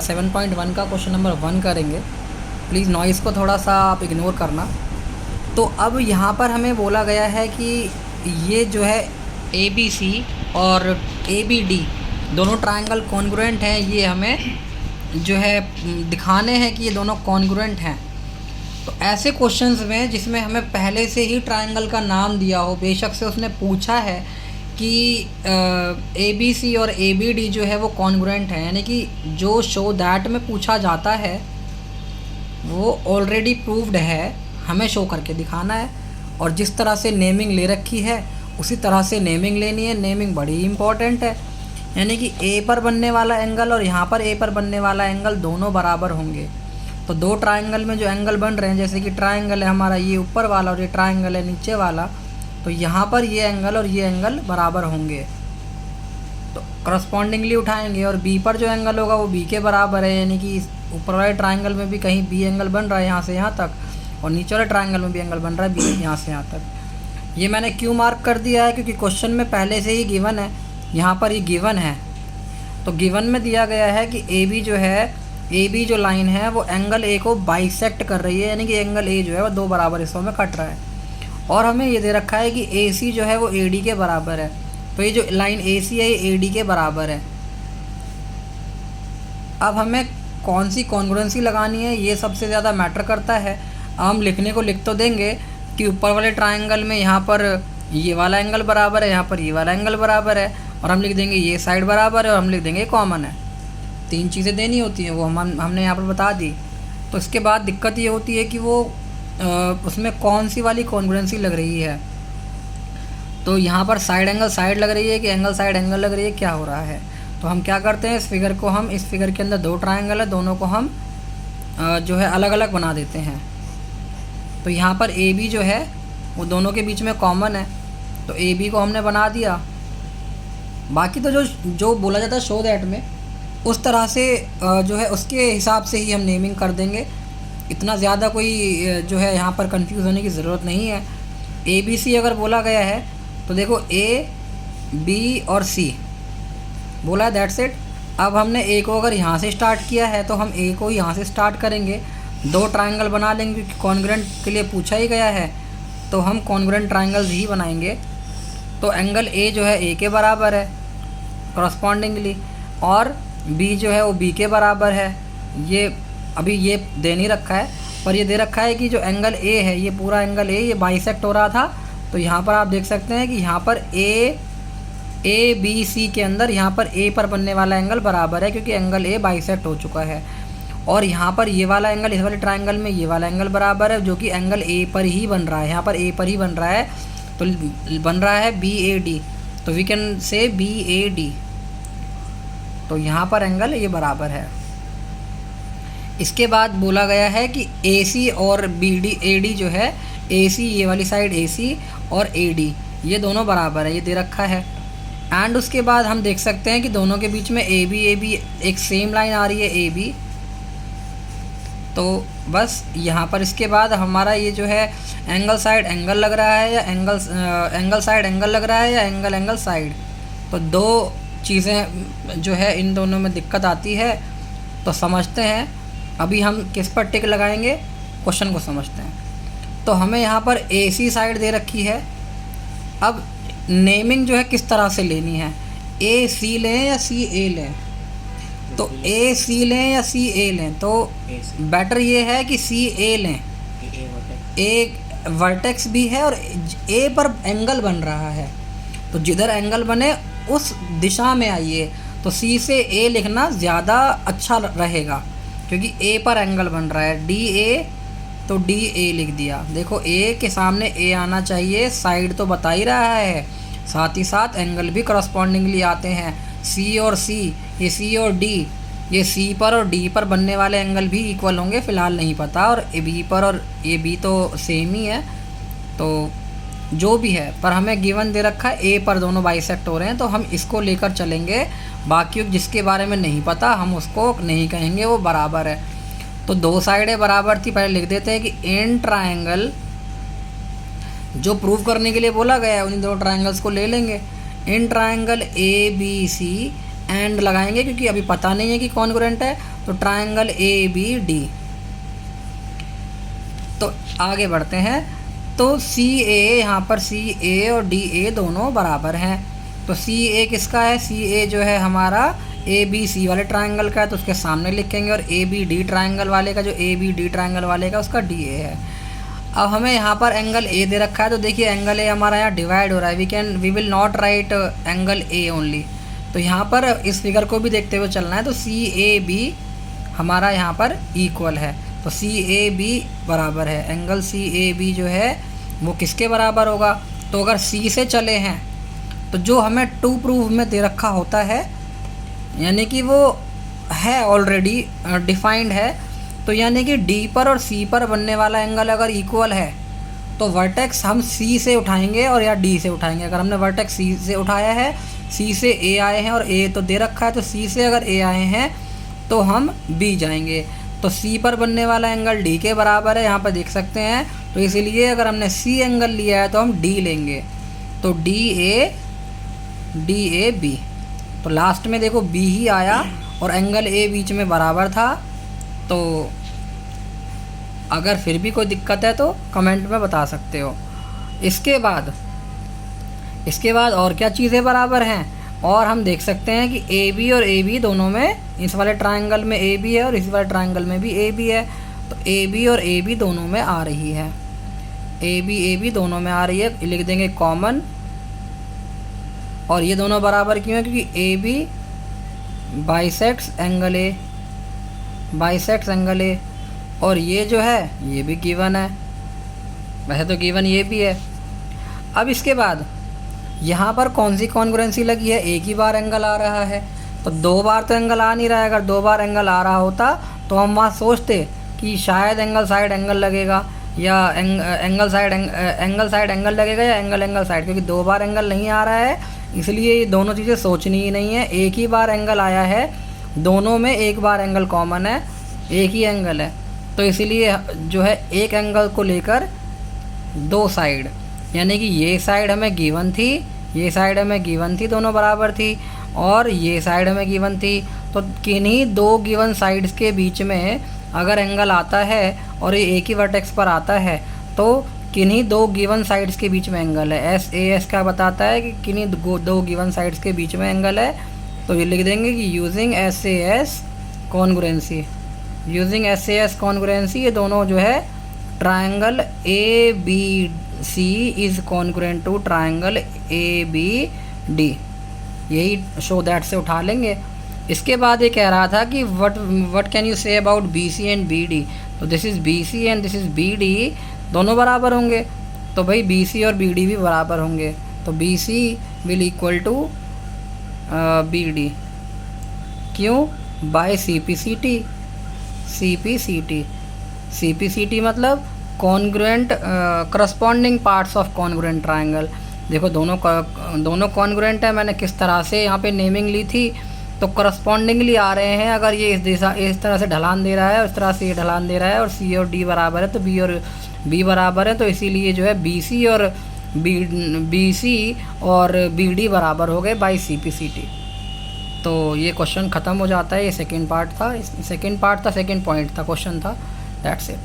7.1 का question number 1 करेंगे। Please noise को थोड़ा सा आप इग्नोर करना। तो अब यहाँ पर हमें बोला गया है कि ये जो है ABC और ABD दोनों ट्रायंगल कॉन्ग्रुएंट हैं। ये हमें जो है दिखाने हैं कि ये दोनों कॉन्ग्रुएंट हैं। तो ऐसे क्वेश्चंस में जिसमें हमें पहले से ही ट्रायंगल का नाम दिया हो, बेशक से उसने पूछा है कि ABC और ABD जो है वो कॉन्ग्रुएंट है, यानी कि जो शो दैट में पूछा जाता है वो ऑलरेडी प्रूव्ड है, हमें शो करके दिखाना है। और जिस तरह से नेमिंग ले रखी है उसी तरह से नेमिंग लेनी है। नेमिंग बड़ी इंपॉर्टेंट है, यानी कि A पर बनने वाला एंगल और यहाँ पर A पर बनने वाला एंगल दोनों बराबर होंगे। तो दो ट्रायंगल में जो एंगल बन रहे हैं, जैसे कि ट्रायंगल है हमारा ये ऊपर वाला और ये ट्रायंगल है नीचे वाला, तो यहाँ पर ये एंगल और ये एंगल बराबर होंगे, तो करस्पॉन्डिंगली उठाएंगे। और B पर जो एंगल होगा वो B के बराबर है, यानी कि ऊपर वाले ट्रायंगल में भी कहीं B एंगल बन रहा है यहाँ से यहाँ तक, और नीचे वाले ट्रायंगल में भी एंगल बन रहा है B यहाँ से यहाँ तक। ये मैंने क्यों मार्क कर दिया है, क्योंकि क्वेश्चन में पहले से ही गिवन है, यहाँ पर ये गिवन है। तो गिवन में दिया गया है कि AB जो है, AB जो लाइन है वो एंगल A को बाइसेक्ट कर रही है, यानी कि एंगल A जो है वो दो बराबर हिस्सों में कट रहा है। और हमें ये दे रखा है कि AC जो है वो AD के बराबर है। तो ये जो लाइन AC है ये AD के बराबर है। अब हमें कौन सी कॉन्ग्रुएंसी लगानी है ये सबसे ज़्यादा मैटर करता है। हम लिखने को लिख तो देंगे कि ऊपर वाले ट्रायंगल में यहाँ पर ये वाला एंगल बराबर है, यहाँ पर ये वाला एंगल बराबर है, और हम लिख देंगे ये साइड बराबर है, और हम लिख देंगे कॉमन है। तीन चीज़ें देनी होती हैं, वो हमने यहाँ पर बता दी। तो इसके बाद दिक्कत ये होती है कि वो उसमें कौन सी वाली कॉन्ग्रुएंसी लग रही है। तो यहाँ पर साइड एंगल साइड लग रही है कि एंगल साइड एंगल लग रही है, क्या हो रहा है। तो हम क्या करते हैं, इस फिगर के अंदर दो ट्रायंगल है, दोनों को हम जो है अलग अलग बना देते हैं। तो यहाँ पर AB जो है वो दोनों के बीच में कॉमन है, तो AB को हमने बना दिया। बाकी तो जो बोला जाता है शो दैट में, उस तरह से जो है उसके हिसाब से ही हम नेमिंग कर देंगे। इतना ज़्यादा कोई जो है यहाँ पर कंफ्यूज होने की ज़रूरत नहीं है। ABC अगर बोला गया है तो देखो A, B और C बोला है, दैट्स इट। अब हमने A को अगर यहाँ से स्टार्ट किया है तो हम A को यहाँ से स्टार्ट करेंगे, दो ट्रायंगल बना लेंगे, क्योंकि कॉन्ग्रुएंट के लिए पूछा ही गया है तो हम कॉन्ग्रुएंट ट्रायंगल्स ही बनाएंगे। तो एंगल A जो है A के बराबर है करस्पॉन्डिंगली, और B जो है वो B के बराबर है। ये अभी ये दे नहीं रखा है, पर ये दे रखा है कि जो एंगल A है, ये पूरा एंगल A ये बाइसेक्ट हो रहा था। तो यहाँ पर आप देख सकते हैं कि यहाँ पर ABC के अंदर यहाँ पर A पर बनने वाला एंगल बराबर है, क्योंकि एंगल A बाइसेक्ट हो चुका है। और यहाँ पर ये वाला एंगल, इस वाले ट्रायंगल में ये वाला एंगल बराबर है, जो कि एंगल A पर ही बन रहा है, यहाँ पर A पर ही बन रहा है, तो बन रहा है BAD। तो वी कैन से BAD। तो यहाँ पर एंगल ये बराबर है। इसके बाद बोला गया है कि AC और AD जो है, AC ये वाली साइड AC और AD ये दोनों बराबर है, ये दे रखा है। एंड उसके बाद हम देख सकते हैं कि दोनों के बीच में AB एक सेम लाइन आ रही है AB। तो बस यहाँ पर इसके बाद हमारा ये जो है एंगल साइड एंगल लग रहा है, या एंगल साइड एंगल लग रहा है, या एंगल साइड। तो दो चीज़ें जो है इन दोनों में दिक्कत आती है। तो समझते हैं अभी हम किस पर टिक लगाएंगे, क्वेश्चन को समझते हैं। तो हमें यहाँ पर AC साइड दे रखी है। अब नेमिंग जो है किस तरह से लेनी है, AC लें या CA लें। तो AC लें या CA लें, तो बेटर ये है कि CA लें। एक वर्टेक्स भी है और A पर एंगल बन रहा है, तो जिधर एंगल बने उस दिशा में आइए। तो C से A लिखना ज़्यादा अच्छा रहेगा, क्योंकि A पर एंगल बन रहा है DA, तो DA लिख दिया। देखो A के सामने A आना चाहिए, साइड तो बता ही रहा है, साथ ही साथ एंगल भी करस्पॉन्डिंगली आते हैं। C और C, ये C और D, ये C पर और D पर बनने वाले एंगल भी इक्वल होंगे, फ़िलहाल नहीं पता। और B पर और ये B तो सेम ही है, तो जो भी है, पर हमें गिवन दे रखा है A पर दोनों बाइसेक्ट हो रहे हैं, तो हम इसको लेकर चलेंगे। बाकी जिसके बारे में नहीं पता हम उसको नहीं कहेंगे, वो बराबर है। तो दो साइडें बराबर थी, पहले लिख देते हैं कि इन ट्रायंगल, जो प्रूव करने के लिए बोला गया है उन्हीं दो ट्रायंगल्स को ले लेंगे। इन ट्रायंगल ABC एंड लगाएंगे क्योंकि अभी पता नहीं है कि कॉन्ग्रुएंट है। तो ट्राइंगल ए बी डी। तो आगे बढ़ते हैं। तो सी ए, यहाँ पर सी ए और डी ए दोनों बराबर हैं। तो सी ए किसका है? सी ए जो है हमारा ए बी सी वाले ट्राइंगल का है, तो उसके सामने लिखेंगे। और ए बी डी ट्राइंगल वाले का, जो ए बी डी ट्राइंगल वाले का, उसका डी ए है। अब हमें यहाँ पर एंगल ए दे रखा है, तो देखिए एंगल ए हमारा यहाँ डिवाइड हो रहा है। We will not write angle A only. तो यहाँ पर इस फिगर को भी देखते हुए चलना है। तो सी ए बी हमारा यहाँ पर इक्वल है। तो सी ए बी बराबर है, एंगल सी ए बी जो है वो किसके बराबर होगा? तो अगर सी से चले हैं तो जो हमें टू प्रूफ में दे रखा होता है, यानी कि वो है ऑलरेडी डिफाइंड है, तो यानी कि डी पर और सी पर बनने वाला एंगल अगर इक्वल है तो वर्टेक्स हम सी से उठाएंगे और या डी से उठाएंगे। अगर हमने वर्टेक्स सी से उठाया है, सी से ए आए हैं और ए तो दे रखा है, तो सी से अगर ए आए हैं तो हम बी जाएंगे। तो सी पर बनने वाला एंगल डी के बराबर है, यहाँ पर देख सकते हैं। तो इसीलिए अगर हमने सी एंगल लिया है तो हम डी लेंगे। तो डी ए बी। तो लास्ट में देखो बी ही आया और एंगल ए बीच में बराबर था। तो अगर फिर भी कोई दिक्कत है तो कमेंट में बता सकते हो। इसके बाद और क्या चीज़ें बराबर हैं? और हम देख सकते हैं कि ए बी और ए बी दोनों में, इस वाले ट्रायंगल में ए बी है और इस वाले ट्रायंगल में भी ए बी है। तो ए बी और ए बी दोनों में आ रही है, ए बी दोनों में आ रही है। लिख देंगे कॉमन। और ये दोनों बराबर क्यों है? क्योंकि A B bisects angle A, और ये जो है ये भी गिवन है। वैसे तो गिवन ये भी है। अब इसके बाद यहाँ पर कौन सी कॉन्ग्रुएंसी लगी है? एक ही बार एंगल आ रहा है, तो दो बार तो एंगल आ नहीं रहा है। अगर दो बार एंगल आ रहा होता तो हम वहाँ सोचते कि शायद एंगल साइड एंगल लगेगा, या एंगल साइड एंगल लगेगा, या एंगल साइड, क्योंकि दो बार एंगल नहीं आ रहा है, इसलिए ये दोनों चीज़ें सोचनी ही नहीं है। एक ही बार एंगल आया है, दोनों में एक बार एंगल कॉमन है, एक ही एंगल है। तो इसीलिए जो है एक एंगल को लेकर दो साइड, यानी कि ये साइड हमें गिवन थी, ये साइड हमें गिवन थी, दोनों बराबर थी, और ये साइड हमें गिवन थी। तो किन्हीं दो गिवन साइड्स के बीच में अगर एंगल आता है और ये एक ही वर्टेक्स पर आता है, तो किन्हीं दो गिवन साइड्स के बीच में एंगल है। एस क्या बताता है कि किन्हीं दो गिवन साइड्स के बीच में एंगल है। तो ये लिख देंगे कि यूजिंग एस कॉन्ग्रुएंसी, ये दोनों जो है triangle A B C is congruent to triangle A B D, यही शो दैट से उठा लेंगे। इसके बाद ये कह रहा था कि what can you say about B C and B D. तो this is B C and this is B D, दोनों बराबर होंगे। तो भाई बी सी और बी डी भी बराबर होंगे। तो B C will equal to B D, क्यों? By C P C T मतलब congruent corresponding parts of congruent triangle. देखो दोनों कॉन्ग्रुएंट है। मैंने किस तरह से यहाँ पे नेमिंग ली थी, तो करस्पॉन्डिंगली आ रहे हैं। अगर ये इस तरह से ढलान दे रहा है और इस तरह से ये ढलान दे रहा है, और सी और डी बराबर है, तो बी और बी बराबर है। तो इसीलिए जो है बी सी और बी डी बराबर हो गए by C P C T. तो ये क्वेश्चन ख़त्म हो जाता है। ये सेकंड पार्ट था, सेकंड पॉइंट था, क्वेश्चन था। That's it.